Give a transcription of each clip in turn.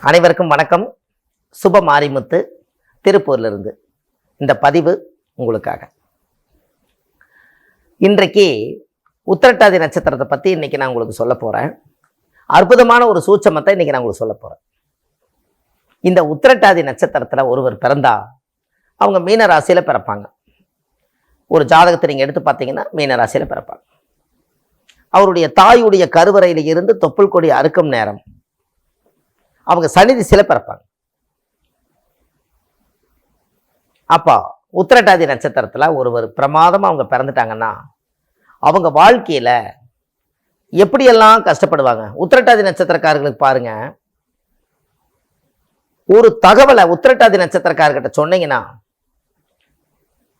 அனைவருக்கும் வணக்கம். சுப மாரிமுத்து திருப்பூர்லேருந்து இந்த பதிவு உங்களுக்காக. இன்றைக்கு உத்திரட்டாதி நட்சத்திரத்தை பற்றி இன்னைக்கு நான் உங்களுக்கு சொல்ல போகிறேன். அற்புதமான ஒரு சூட்சமத்தை இன்னைக்கு நான் உங்களுக்கு சொல்ல போகிறேன். இந்த உத்திரட்டாதி நட்சத்திரத்தில் ஒருவர் பிறந்தா அவங்க மீன ராசியில் பிறப்பாங்க. ஒரு ஜாதகத்தை நீங்கள் எடுத்து பார்த்தீங்கன்னா மீன ராசியில் பிறப்பாங்க. அவருடைய தாயுடைய கருவறையில் இருந்து தொப்புள் கொடி அறுக்கும் நேரம் அவங்க சனி திசையில பிறப்பாங்க. அப்போ உத்திரட்டாதி நட்சத்திரத்தில் ஒருவர் பிரமாதமாக அவங்க பிறந்துட்டாங்கன்னா அவங்க வாழ்க்கையில் எப்படியெல்லாம் கஷ்டப்படுவாங்க. உத்திரட்டாதி நட்சத்திரக்காரர்களுக்கு பாருங்க, ஒரு தகவலை உத்திரட்டாதி நட்சத்திரக்காரர்கிட்ட சொன்னீங்கன்னா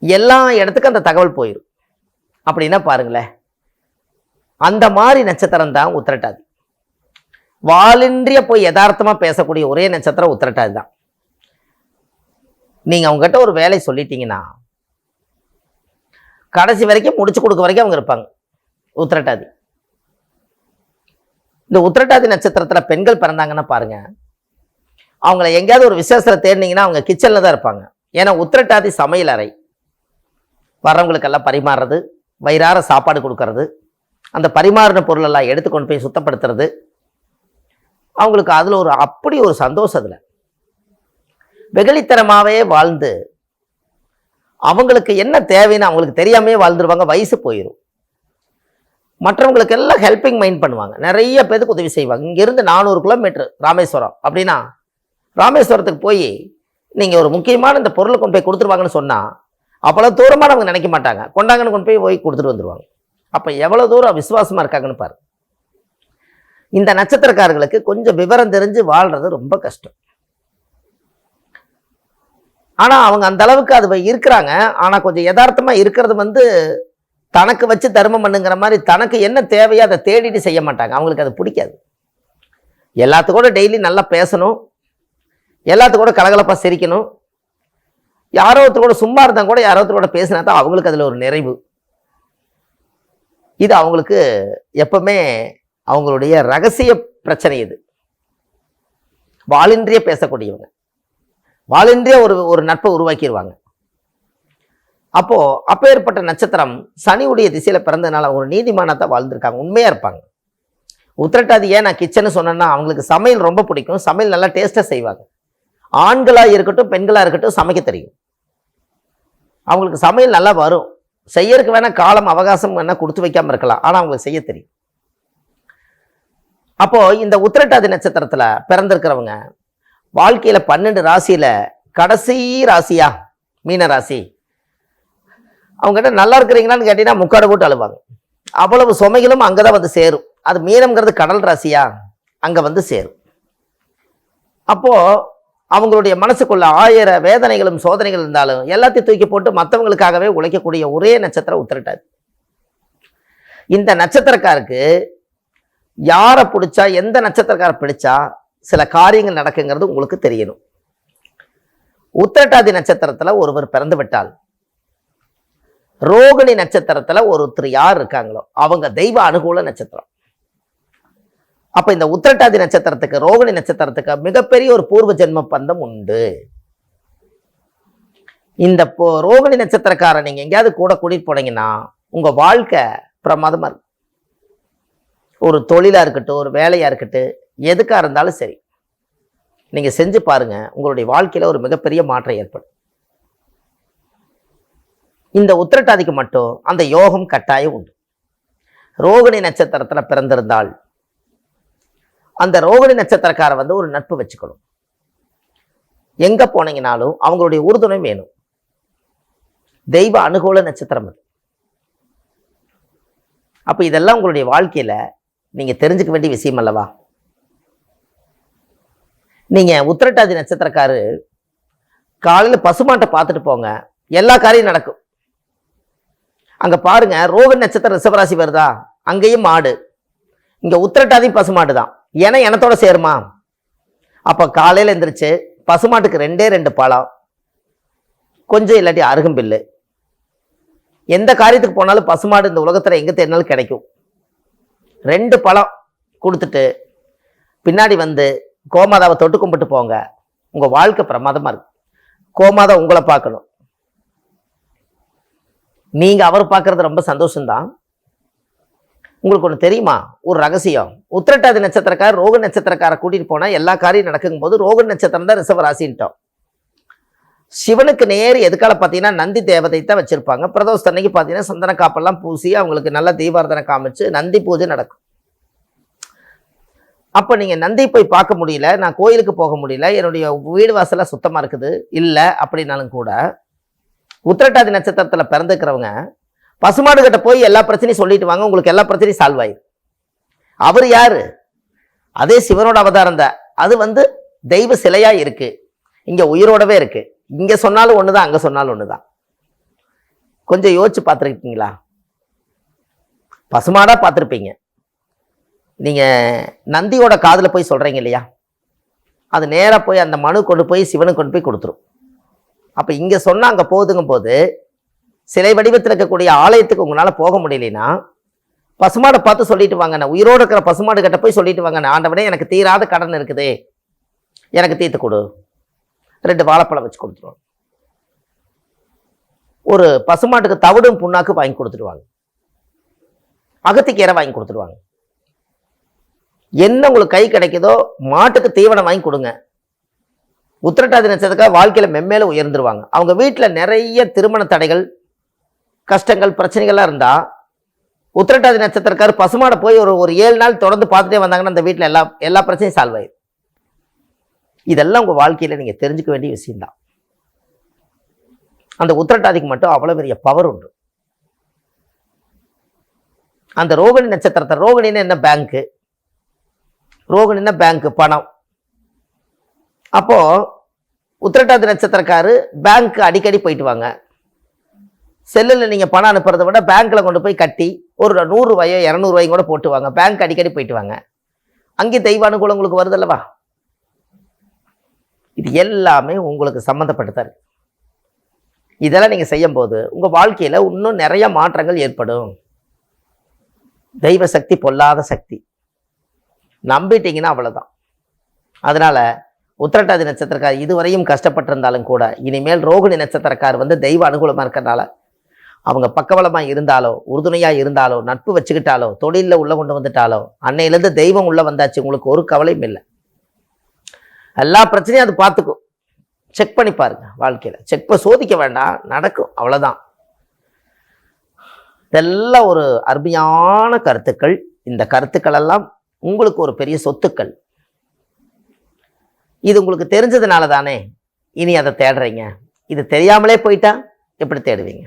எல்லா இடத்துக்கும் அந்த தகவல் போயிடும். அப்படின்னா பாருங்களேன், அந்த மாதிரி நட்சத்திரம் தான் உத்திரட்டாதி. வாலின்றிய போய் யதார்த்தமா பேசக்கூடிய ஒரே நட்சத்திரம் உத்திரட்டாதி தான். நீங்க அவங்ககிட்ட ஒரு வேலை சொல்லிட்டீங்கன்னா கடைசி வரைக்கும் முடிச்சு கொடுக்க வரைக்கும் அவங்க இருப்பாங்க. உத்திரட்டாதி. இந்த உத்திரட்டாதி நட்சத்திரத்துல பெண்கள் பிறந்தாங்கன்னா பாருங்க, அவங்கள எங்கேயாவது ஒரு விசேஷத்தை தேடினீங்கன்னா அவங்க கிச்சன்ல தான் இருப்பாங்க. ஏன்னா உத்திரட்டாதி சமையல் அறை, வர்றவங்களுக்கெல்லாம் பரிமாறுறது, வயிறார சாப்பாடு கொடுக்கறது, அந்த பரிமாறின பொருளெல்லாம் எடுத்து கொண்டு போய் சுத்தப்படுத்துறது, அவங்களுக்கு அதில் அப்படி ஒரு சந்தோஷம். அதில் வெகுளித்தனமாகவே வாழ்ந்து அவங்களுக்கு என்ன தேவைன்னு அவங்களுக்கு தெரியாமே வாழ்ந்துருவாங்க. வயசு போயிடும். மற்றவங்களுக்கு எல்லாம் ஹெல்பிங் மைண்ட் பண்ணுவாங்க. நிறைய பேருக்கு உதவி செய்வாங்க. இங்கேருந்து 400 கிலோமீட்டர் ராமேஸ்வரம் அப்படின்னா ராமேஸ்வரத்துக்கு போய் நீங்கள் ஒரு முக்கியமான இந்த பொருளை கொண்டு போய் கொடுத்துருவாங்கன்னு சொன்னால் அவ்வளோ தூரமாக அவங்க நினைக்க மாட்டாங்க. கொண்டாங்கன்னு கொண்டு போய் கொடுத்துட்டு வந்துடுவாங்க. அப்போ எவ்வளோ தூரம் விசுவாசமாக இருக்காங்கன்னு பாரு. இந்த நட்சத்திரக்காரர்களுக்கு கொஞ்சம் விவரம் தெரிஞ்சு வாழ்றது ரொம்ப கஷ்டம். ஆனா அவங்க அந்த அளவுக்கு அது இருக்கிறாங்க. ஆனா கொஞ்சம் யதார்த்தமா இருக்கிறது தனக்கு வச்சு தர்மம் பண்ணுங்கிற மாதிரி தனக்கு என்ன தேவையோ அதை தேடிட்டு செய்ய மாட்டாங்க. அவங்களுக்கு அது பிடிக்காது. எல்லாத்துக்கூட டெய்லி நல்லா பேசணும், எல்லாத்துக்கூட கலகலப்பா சிரிக்கணும், யாரோ ஒருத்தர் கூட சும்மா இருந்தா கூட யாரோ ஒருத்தர் கூட பேசினா தான் அவங்களுக்கு அதுல ஒரு நிறைவு. இது அவங்களுக்கு எப்பவுமே அவங்களுடைய ரகசிய பிரச்சனை. இது வாலின்றிய பேசக்கூடியவங்க, வாலின்றிய ஒரு நட்பை உருவாக்கிடுவாங்க. அப்பேற்பட்ட நட்சத்திரம் சனியுடைய திசையில பிறந்ததுனால ஒரு நீதிமானத்தை வாழ்ந்திருக்காங்க. உண்மையா இருப்பாங்க. உத்திரட்டாதி ஏன் நான் கிச்சன்னு சொன்னேன்னா, அவங்களுக்கு சமையல் ரொம்ப பிடிக்கும். சமையல் நல்லா டேஸ்டா செய்வாங்க. ஆண்களா இருக்கட்டும் பெண்களா இருக்கட்டும் சமைக்க தெரியும். அவங்களுக்கு சமையல் நல்லா வரும். செய்யறதுக்கு வேணா காலம் அவகாசம் வேணா கொடுத்து வைக்காம இருக்கலாம், ஆனா அவங்களுக்கு செய்ய தெரியும். அப்போ இந்த உத்திரட்டாதி நட்சத்திரத்துல பிறந்திருக்கிறவங்க வாழ்க்கையில 12 ராசியில கடைசி ராசியா மீன ராசி. அவங்ககிட்ட நல்லா இருக்கிறீங்களான்னு கேட்டீங்கன்னா முக்காடு போட்டு அழுவாங்க. அவ்வளவு சுமைகளும் அங்கதான் வந்து சேரும். அது மீனம்ங்கிறது கடல் ராசியா, அங்க சேரும். அப்போ அவங்களுடைய மனசுக்குள்ள 1000 வேதனைகளும் சோதனைகள் இருந்தாலும் எல்லாத்தையும் தூக்கி போட்டு மற்றவங்களுக்காகவே உழைக்கக்கூடிய ஒரே நட்சத்திரம் உத்திரட்டாதி. இந்த நட்சத்திரக்காருக்கு யாரை பிடிச்சா, எந்த நட்சத்திரக்கார பிடிச்சா சில காரியங்கள் நடக்குங்கிறது உங்களுக்கு தெரியணும். உத்திரட்டாதி நட்சத்திரத்துல ஒருவர் பிறந்து விட்டால், ரோகிணி நட்சத்திரத்துல ஒருத்தர் யார் இருக்காங்களோ அவங்க தெய்வ அனுகூல நட்சத்திரம். அப்ப இந்த உத்திரட்டாதி நட்சத்திரத்துக்கு ரோகிணி நட்சத்திரத்துக்கு மிகப்பெரிய ஒரு பூர்வ ஜென்ம பந்தம் உண்டு. இந்த ரோகிணி நட்சத்திரக்காரன் நீங்க எங்கேயாவது கூட கூட்டிட்டு போனீங்கன்னா உங்க வாழ்க்கை பிரமாதமா இருக்கும். ஒரு தொழிலா இருக்கட்டும், ஒரு வேலையா இருக்கட்டும், எதுக்கா இருந்தாலும் சரி நீங்க செஞ்சு பாருங்க, உங்களுடைய வாழ்க்கையில ஒரு மிகப்பெரிய மாற்றம் ஏற்படும். இந்த உத்திரட்டாதிக்கு மட்டும் அந்த யோகம் கட்டாயம் உண்டு. ரோகிணி நட்சத்திரத்துல பிறந்திருந்தால் அந்த ரோகிணி நட்சத்திரக்கார ஒரு நட்பு வச்சுக்கணும். எங்க போனீங்கனாலும் அவங்களுடைய உறுதுணை வேணும். தெய்வ அனுகூல நட்சத்திரம் அது. அப்ப இதெல்லாம் உங்களுடைய வாழ்க்கையில நீங்க தெரிஞ்சுக்க வேண்டிய விஷயம் அல்லவா? நீங்க உத்திரட்டாதி நட்சத்திரக்காரு காலையில பசுமாட்டை பார்த்துட்டு போங்க, எல்லா காரியம் நடக்கும். அங்க பாருங்க, ரோகிணி நட்சத்திரம் ரிஷபராசி வருதா, அங்கேயும் மாடு. இங்க உத்திரட்டாதி பசுமாட்டு தான். ஏன்னா எனத்தோட சேருமா. அப்ப காலையில எந்திரிச்சு பசுமாட்டுக்கு 2 பழம், கொஞ்சம் இல்லாட்டி அருகம்பில்லு. எந்த காரியத்துக்கு போனாலும் பசுமாடு இந்த உலகத்துல எங்க தேடினாலும் கிடைக்கும். 2 பழம் கொடுத்துட்டு பின்னாடி கோமாதாவை தொட்டு கும்பிட்டு போங்க, உங்க வாழ்க்கை பிரமாதமா இருக்கு. கோமாதா உங்களை பார்க்கணும், நீங்க அவர் பார்க்கறது ரொம்ப சந்தோஷம்தான். உங்களுக்கு ஒன்று தெரியுமா, ஒரு ரகசியம். உத்திரட்டாதி நட்சத்திரக்கார ரோக நட்சத்திரக்கார கூட்டிட்டு போனா எல்லா காரியம் நடக்கும் போது ரோக நட்சத்திரம் தான் ரிஷப ராசின்ட்டோம். சிவனுக்கு நேர் எதுக்கால பார்த்தீங்கன்னா நந்தி தேவதை தான் வச்சிருப்பாங்க. பிரதோஷ அன்னைக்கு பார்த்தீங்கன்னா சந்தன காப்பெல்லாம் பூசி அவங்களுக்கு நல்ல தீபாரதனை காமிச்சு நந்தி பூஜை நடக்கும். அப்போ நீங்கள் நந்தி போய் பார்க்க முடியல, நான் கோயிலுக்கு போக முடியல, என்னுடைய வீடு வாசலாம் சுத்தமாக இருக்குது இல்லை அப்படின்னாலும் கூட, உத்திரட்டாதி நட்சத்திரத்தில் பிறந்துக்கிறவங்க பசுமாடு கிட்ட போய் எல்லா பிரச்சனையும் சொல்லிட்டு வாங்க, உங்களுக்கு எல்லா பிரச்சனையும் சால்வ் ஆயிடும். அவர் யாரு? அதே சிவனோட அவதாரம் தான். அது தெய்வ சிலையா இருக்கு, இங்க உயிரோடவே இருக்கு. இங்க சொன்னாலும் ஒண்ணுதான், அங்க சொன்னாலும் ஒண்ணுதான். கொஞ்சம் யோசிச்சு பார்த்துருக்கீங்களா? பசுமாடா பார்த்துருப்பீங்க. நீங்க நந்தியோட காதுல போய் சொல்றீங்க இல்லையா, அது நேரா போய் அந்த மனு கொண்டு போய் சிவனுக்கு கொண்டு போய் கொடுத்துரும். அப்ப இங்க சொன்னா அங்க போகுதுங்கும் போது, சிலை வடிவத்தில் இருக்கக்கூடிய ஆலயத்துக்கு உங்களால போக முடியலன்னா பசுமாடை பார்த்து சொல்லிட்டு வாங்க, நான் உயிரோடு இருக்கிற பசுமாடு கிட்ட போய் சொல்லிட்டு வாங்க, ஆண்டவனே எனக்கு தீராத கடன் இருக்குது, எனக்கு தீர்த்து கொடு. 2 வாழைப்பழம் வச்சு கொடுத்துருவாங்க. ஒரு பசுமாட்டுக்கு தவிடும் புண்ணாக்கு வாங்கி கொடுத்துருவாங்க, அகத்திக்கீரை வாங்கி கொடுத்துருவாங்க. என்ன உங்களுக்கு கை கிடைக்குதோ மாட்டுக்கு தீவனம் வாங்கி கொடுங்க. உத்திரட்டாதி நட்சத்திரக்கார வாழ்க்கையில மென்மேல உயர்ந்துருவாங்க. அவங்க வீட்டில் நிறைய திருமண தடைகள், கஷ்டங்கள், பிரச்சனைகள்லாம் இருந்தா உத்திரட்டாதி நட்சத்திரக்கார பசுமாடை போய் ஒரு 7 நாள் தொடர்ந்து பார்த்துட்டே வந்தாங்கன்னா அந்த வீட்டில் எல்லா பிரச்சனையும் சால்வ் ஆயிடும். இதெல்லாம் உங்க வாழ்க்கையில நீங்க தெரிஞ்சுக்க வேண்டிய விஷயம்தான். அந்த உத்திரட்டாதிக்கு மட்டும் அவ்வளவு பெரிய பவர் உண்டு. அந்த ரோகிணி நட்சத்திரத்தை, ரோகிணின்னு என்ன, பேங்க்கு, ரோகிணின்னா பேங்க், பணம். அப்போ உத்திரட்டாதி நட்சத்திரக்காரு பேங்க் அடிக்கடி போயிட்டு வாங்க. செல்லில் நீங்கள் பணம் அனுப்புறதை விட பேங்க்கில் கொண்டு போய் கட்டி ஒரு 100 ரூபாயோ 200 ரூபாயும் கூட போட்டு வாங்க. பேங்க் அடிக்கடி போயிட்டு வாங்க, அங்கே தெய்வ அனுகூலம் உங்களுக்கு வருதல்லவா. இது எல்லாமே உங்களுக்கு சம்மந்தப்பட்டதா இருக்கு. இதெல்லாம் நீங்கள் செய்யும் போது உங்கள் வாழ்க்கையில் இன்னும் நிறைய மாற்றங்கள் ஏற்படும். தெய்வ சக்தி பொல்லாத சக்தி, நம்பிட்டீங்கன்னா அவ்வளோதான். அதனால உத்திரட்டாதி நட்சத்திரக்கார் இதுவரையும் கஷ்டப்பட்டிருந்தாலும் கூட இனிமேல் ரோகிணி நட்சத்திரக்கார் தெய்வ அனுகூலமாக இருக்கிறனால அவங்க பக்கபலமாக இருந்தாலோ, உறுதுணையாக இருந்தாலோ, நட்பு வச்சுக்கிட்டாலோ, தொழிலில் உள்ள கொண்டு வந்துட்டாலோ, அன்னையிலேருந்து தெய்வம் உள்ள வந்தாச்சு, உங்களுக்கு ஒரு கவலையும் இல்லை. எல்லா பிரச்சனையும் அது பார்த்துக்கும். செக் பண்ணி பாருங்க வாழ்க்கையில். சோதிக்க வேண்டாம், நடக்கும், அவ்வளோதான். இதெல்லாம் ஒரு அருமையான கருத்துக்கள். இந்த கருத்துக்கள் எல்லாம் உங்களுக்கு ஒரு பெரிய சொத்துக்கள். இது உங்களுக்கு தெரிஞ்சதுனால தானே இனி அதை தேடுறீங்க. இது தெரியாமலே போயிட்டா எப்படி தேடுவீங்க?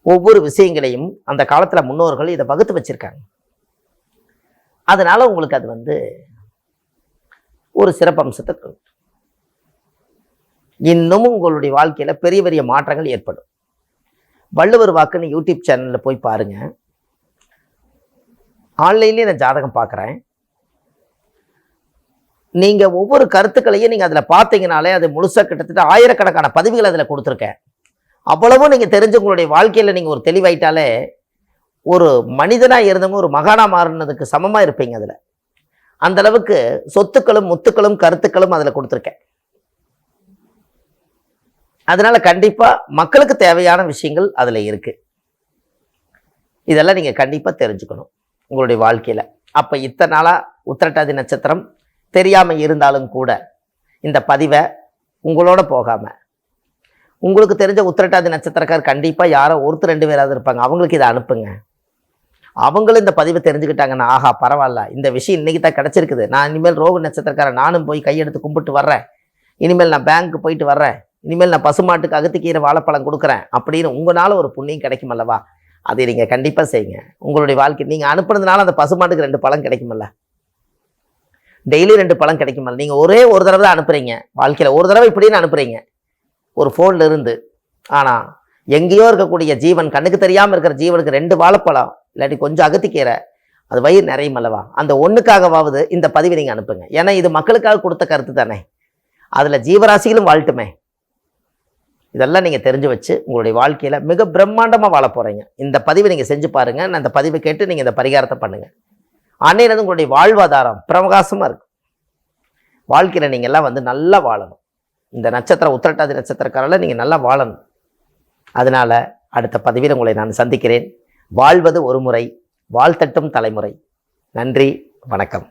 ஒவ்வொரு விஷயங்களையும் அந்த காலத்தில் முன்னோர்கள் இதை வகுத்து வச்சிருக்காங்க. அதனால உங்களுக்கு அது ஒரு சிறப்பம்சத்தை கொடுக்கும். இன்னமும் உங்களுடைய வாழ்க்கையில பெரிய பெரிய மாற்றங்கள் ஏற்படும். வள்ளுவர் வாக்குன்னு யூடியூப் சேனல்ல போய் பாருங்க. ஆன்லைன்லேயே நான் ஜாதகம் பார்க்குறேன். நீங்க ஒவ்வொரு கருத்துக்களையும் நீங்க அதில் பார்த்தீங்கனாலே அது முழுசா கிட்டத்தட்ட 1000கணக்கான பதிவுகள் அதில் கொடுத்துருக்கேன். அவ்வளவும் நீங்க தெரிஞ்சு உங்களுடைய வாழ்க்கையில நீங்க ஒரு தெளிவாயிட்டாலே ஒரு மனிதனா இருந்தவங்க ஒரு மகானா மாறினதுக்கு சமமா இருப்பீங்க. அதுல அந்த அளவுக்கு சொத்துக்களும் முத்துக்களும் கருத்துக்களும் அதுல கொடுத்துருக்கேன். அதனால கண்டிப்பா மக்களுக்கு தேவையான விஷயங்கள் அதுல இருக்கு. இதெல்லாம் நீங்க கண்டிப்பா தெரிஞ்சுக்கணும் உங்களுடைய வாழ்க்கையில. அப்ப இத்தனை நாளா உத்திரட்டாதி நட்சத்திரம் தெரியாம இருந்தாலும் கூட இந்த பதிவை உங்களோட போகாம, உங்களுக்கு தெரிஞ்ச உத்திரட்டாதி நட்சத்திரக்கார் கண்டிப்பா யாரோ 1-2 பேராவது இருப்பாங்க, அவங்களுக்கு இதை அனுப்புங்க. அவங்களும் இந்த பதிவை தெரிஞ்சுக்கிட்டாங்கன்னா ஆஹா பரவாயில்ல, இந்த விஷயம் இன்னைக்கு தான் கிடைச்சிருக்குது, நான் இனிமேல் ரோக நட்சத்திரக்காரன் நானும் போய் கையெடுத்து கும்பிட்டு வர்றேன், இனிமேல் நான் பேங்க்கு போயிட்டு வர்றேன், இனிமேல் நான் பசுமாட்டுக்கு அகத்திக்கீரை வாழைப்பழம் கொடுக்குறேன் அப்படின்னு உங்களால ஒரு புண்ணியம் கிடைக்கும் அல்லவா. அதை நீங்க கண்டிப்பா செய்யுங்க. உங்களுடைய வாழ்க்கை நீங்க அனுப்புனதுனால அந்த பசுமாட்டுக்கு 2 பழம் கிடைக்குமல்ல, டெய்லி 2 பழம் கிடைக்குமல்ல. நீங்க ஒரே ஒரு தடவை தான் அனுப்புறீங்க, வாழ்க்கையில ஒரு தடவை இப்படின்னு அனுப்புறீங்க ஒரு ஃபோன்ல இருந்து. ஆனா எங்கேயோ இருக்கக்கூடிய ஜீவன், கண்ணுக்கு தெரியாம இருக்கிற ஜீவனுக்கு 2 வாழைப்பழம் இல்லாட்டி கொஞ்சம் அகத்திக்கீரை, அது வயிறு நிறையும் அல்லவா. அந்த ஒண்ணுக்காகவாவது இந்த பதிவை நீங்க அனுப்புங்க. ஏன்னா இது மக்களுக்காக கொடுத்த கருத்து தானே, அதுல ஜீவராசிகளும் வாழ்ட்டுமே. இதெல்லாம் நீங்க தெரிஞ்சு வச்சு உங்களுடைய வாழ்க்கையில மிக பிரம்மாண்டமா வாழ போறீங்க. இந்த பதிவை நீங்க செஞ்சு பாருங்க. நான் இந்த பதிவை கேட்டு நீங்க இந்த பரிகாரத்தை பண்ணுங்க. அன்னையிலிருந்து உங்களுடைய வாழ்வாதாரம் பிரகாசமா இருக்கும். வாழ்க்கையில் நீங்கள் எல்லாம் வந்து நல்லா வாழணும். இந்த நட்சத்திரம் உத்திரட்டாதி நட்சத்திரக்காரில் நீங்கள் நல்லா வாழணும். அதனால் அடுத்த பதிவில் உங்களை நான் சந்திக்கிறேன். வாழ்வது ஒரு முறை, வாழ்த்தட்டும் தலைமுறை. நன்றி, வணக்கம்.